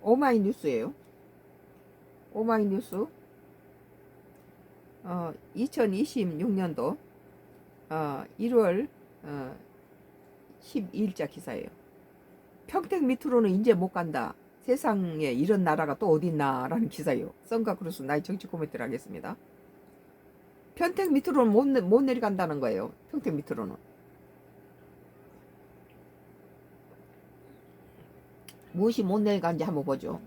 오마이뉴스예요. 오마이뉴스 2026년도 1월 12일자 기사예요. 평택 밑으로는 이제 못 간다. 세상에 이런 나라가 또 어딨나 라는 기사예요. 썬가 크루스 나의 정치 코멘트를 하겠습니다. 평택 밑으로는 못 내려간다는 거예요. 평택 밑으로는. 무엇이 못 내려간지 한번 보죠.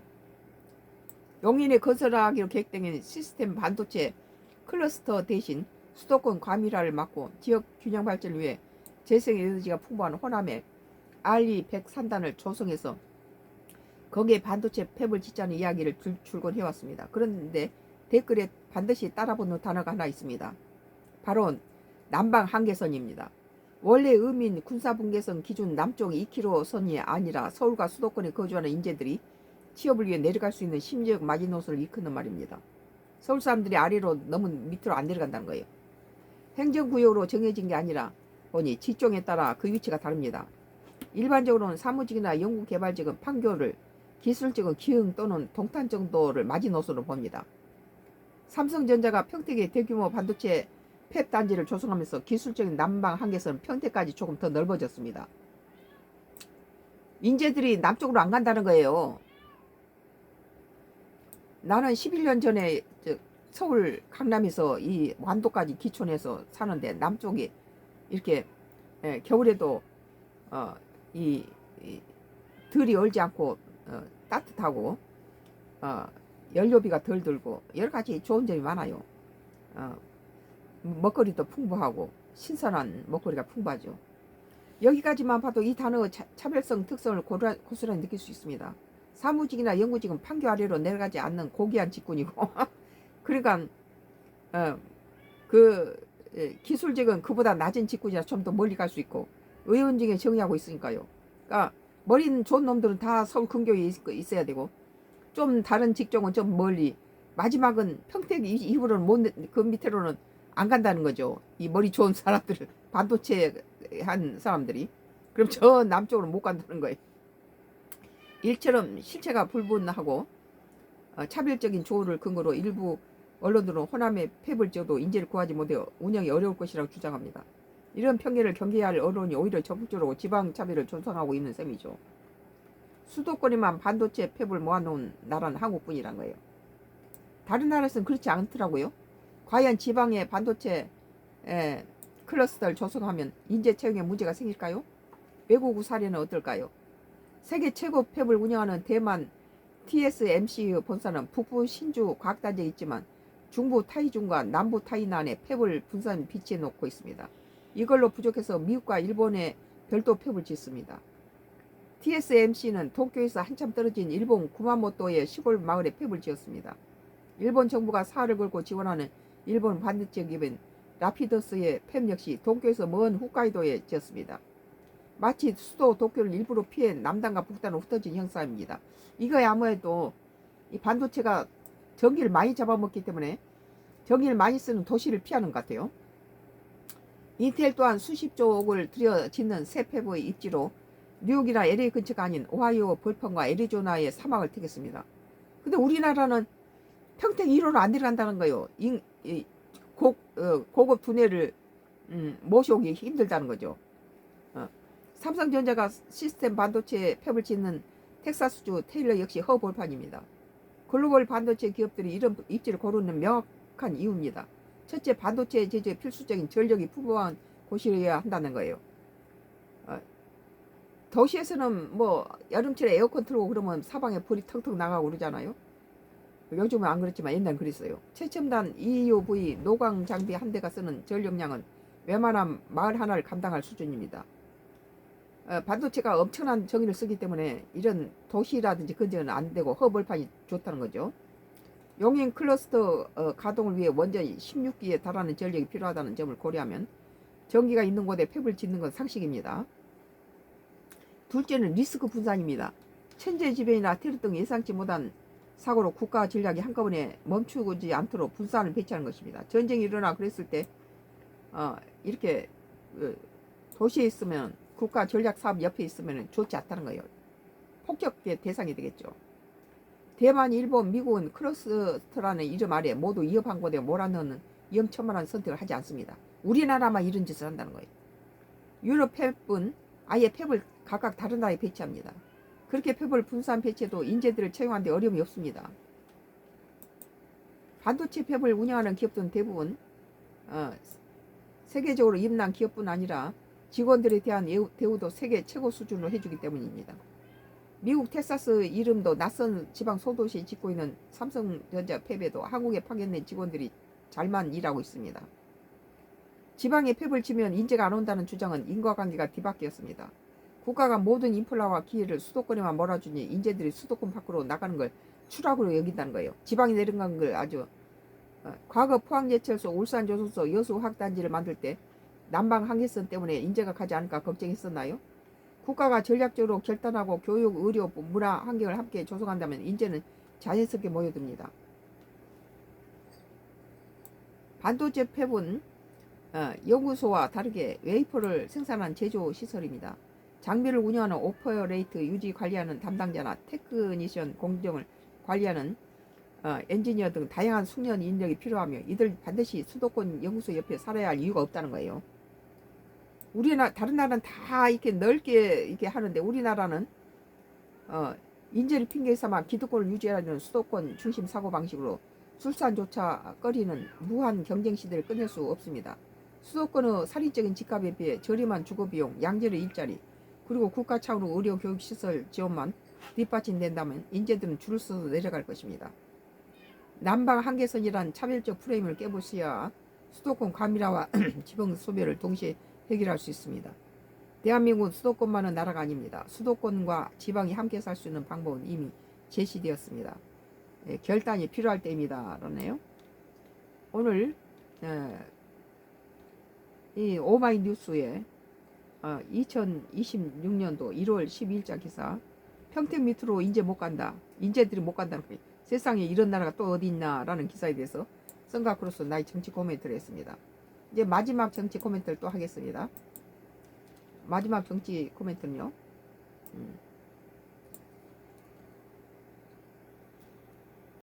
용인에 건설하기로 계획된 시스템 반도체 클러스터 대신 수도권 과밀화를 막고 지역 균형 발전을 위해 재생에너지가 풍부한 호남에 RE100 산단을 조성해서 거기에 반도체 팹을 짓자는 이야기를 줄곧 해왔습니다. 그런데 댓글에 반드시 따라붙는 단어가 하나 있습니다. 바로 남방 한계선입니다. 원래 의미인 군사분계선 기준 남쪽 2km 선이 아니라 서울과 수도권에 거주하는 인재들이 취업을 위해 내려갈 수 있는 심지역 마지노선을 일컫는 말입니다. 서울 사람들이 아래로 너무 밑으로 안 내려간다는 거예요. 행정구역으로 정해진 게 아니라 보니 직종에 따라 그 위치가 다릅니다. 일반적으로는 사무직이나 연구개발직은 판교를, 기술직은 기흥 또는 동탄 정도를 마지노선으로 봅니다. 삼성전자가 평택에 대규모 반도체 팹 단지를 조성하면서 기술적인 남방 한계선은 평택까지 조금 더 넓어졌습니다. 인재들이 남쪽으로 안 간다는 거예요. 나는 11년 전에 서울 강남에서 이 완도까지 기촌에서 사는데 남쪽이 이렇게 겨울에도 이 들이 얼지 않고 따뜻하고 연료비가 덜 들고 여러 가지 좋은 점이 많아요. 먹거리도 풍부하고 신선한 먹거리가 풍부하죠. 여기까지만 봐도 이 단어의 차별성 특성을 고스란히 느낄 수 있습니다. 사무직이나 연구직은 판교 아래로 내려가지 않는 고귀한 직군이고 그러니까 기술직은 그보다 낮은 직군이라 좀 더 멀리 갈 수 있고 의원직에 정의하고 있으니까요. 그러니까 머리는 좋은 놈들은 다 서울 근교에 있어야 되고 좀 다른 직종은 좀 멀리, 마지막은 평택 이후로는 그 밑으로는 안 간다는 거죠. 이 머리 좋은 사람들을, 반도체 한 사람들이. 그럼 저 남쪽으로 못 간다는 거예요. 일처럼 실체가 불분하고 차별적인 조언을 근거로 일부 언론들은 호남의 팹을 지어도 인재를 구하지 못해 운영이 어려울 것이라고 주장합니다. 이런 편견을 경계할 언론이 오히려 적극적으로 지방 차별을 조성하고 있는 셈이죠. 수도권에만 반도체 팹을 모아놓은 나라는 한국뿐이란 거예요. 다른 나라에서는 그렇지 않더라고요. 과연 지방에 반도체 클러스터를 조성하면 인재 채용에 문제가 생길까요? 외국 사례는 어떨까요? 세계 최고 팹을 운영하는 대만 TSMC 본사는 북부 신주 과학단지에 있지만 중부 타이중과 남부 타이난에 팹을 분산 비치해 놓고 있습니다. 이걸로 부족해서 미국과 일본에 별도 팹을 짓습니다. TSMC는 도쿄에서 한참 떨어진 일본 구마모토의 시골 마을에 팹을 지었습니다. 일본 정부가 사활을 걸고 지원하는 일본 반도체 기업인 라피더스의 팹 역시 도쿄에서 먼 홋카이도에 지었습니다. 마치 수도 도쿄를 일부러 피해 남단과 북단으로 흩어진 형상입니다. 이거에 아무래도 이 반도체가 전기를 많이 잡아먹기 때문에 전기를 많이 쓰는 도시를 피하는 것 같아요. 인텔 또한 수십조 억을 들여 짓는 새 팹의 입지로 뉴욕이나 LA 근처가 아닌 오하이오 벌판과 애리조나의 사막을 택했습니다. 근데 우리나라는 평택 1호로 안 내려간다는 거예요. 고급 두뇌를 모셔오기 힘들다는 거죠. 삼성전자가 시스템 반도체 팹을 짓는 텍사스주 테일러 역시 허벌판입니다. 글로벌 반도체 기업들이 이런 입지를 고르는 명확한 이유입니다. 첫째, 반도체 제조에 필수적인 전력이 풍부한 곳이어야 한다는 거예요. 도시에서는 뭐 여름철에 에어컨 틀고 그러면 사방에 불이 텅텅 나가고 그러잖아요. 요즘은 안 그렇지만 옛날엔 그랬어요. 최첨단 EUV 노광 장비 한 대가 쓰는 전력량은 웬만한 마을 하나를 감당할 수준입니다. 반도체가 엄청난 전기를 쓰기 때문에 이런 도시라든지 근처는 안 되고 허벌판이 좋다는 거죠. 용인 클러스터 가동을 위해 원전이 16기에 달하는 전력이 필요하다는 점을 고려하면 전기가 있는 곳에 팹을 짓는 건 상식입니다. 둘째는 리스크 분산입니다. 천재지변이나 테러 등 예상치 못한 사고로 국가 전략이 한꺼번에 멈추지 않도록 분산을 배치하는 것입니다. 전쟁이 일어나 그랬을 때 이렇게 도시에 있으면 국가 전략 사업 옆에 있으면 좋지 않다는 거예요. 폭격의 대상이 되겠죠. 대만, 일본, 미국은 클러스터라는 이름 아래 모두 이업 항공에 몰아넣는 위험천만한 선택을 하지 않습니다. 우리나라만 이런 짓을 한다는 거예요. 유럽 팹은 아예 팹을 각각 다른 나라에 배치합니다. 그렇게 팹을 분산 배치해도 인재들을 채용하는 데 어려움이 없습니다. 반도체 팹을 운영하는 기업들은 대부분 세계적으로 임난 기업뿐 아니라 직원들에 대한 대우도 세계 최고 수준으로 해주기 때문입니다. 미국 텍사스 이름도 낯선 지방 소도시에 짓고 있는 삼성전자 팹에도 한국에 파견된 직원들이 잘만 일하고 있습니다. 지방에 팹을 지면 인재가 안 온다는 주장은 인과관계가 뒤바뀌었습니다. 국가가 모든 인플라와 기회를 수도권에만 몰아주니 인재들이 수도권 밖으로 나가는 걸 추락으로 여긴다는 거예요. 지방에 내려간 걸 아주 과거 포항예철소, 울산조선소, 여수화학단지를 만들 때 남방 한계선 때문에 인재가 가지 않을까 걱정했었나요? 국가가 전략적으로 결단하고 교육, 의료, 문화 환경을 함께 조성한다면 인재는 자연스럽게 모여듭니다. 반도체 팹은 연구소와 다르게 웨이퍼를 생산한 제조 시설입니다. 장비를 운영하는 오퍼레이트 유지 관리하는 담당자나 테크니션 공정을 관리하는 엔지니어 등 다양한 숙련 인력이 필요하며 이들 반드시 수도권 연구소 옆에 살아야 할 이유가 없다는 거예요. 우리나라 다른 나라는 다 이렇게 넓게 이렇게 하는데 우리나라는 인재를 핑계 삼아 기득권을 유지하는 수도권 중심 사고 방식으로 출산조차 꺼리는 무한 경쟁 시대를 끝낼 수 없습니다. 수도권의 살인적인 집값에 비해 저렴한 주거비용, 양질의 일자리, 그리고 국가 차원의 의료 교육 시설 지원만 뒷받침된다면 인재들은 줄을 서서 내려갈 것입니다. 남방 한계선이란 차별적 프레임을 깨부수어야 수도권 과밀화와 지방 소멸을 동시에 해결할 수 있습니다. 대한민국은 수도권만은 나라가 아닙니다. 수도권과 지방이 함께 살 수 있는 방법은 이미 제시되었습니다. 결단이 필요할 때입니다. 라네요. 오늘 이 오마이뉴스에 2026년도 1월 12일자 기사 평택 밑으로 인재 못 간다. 인재들이 못 간다는 거예요. 세상에 이런 나라가 또 어디 있나라는 기사에 대해서 선각으로서 나의 정치 코멘트를 했습니다. 이제 마지막 정치 코멘트를 또 하겠습니다. 마지막 정치 코멘트는요.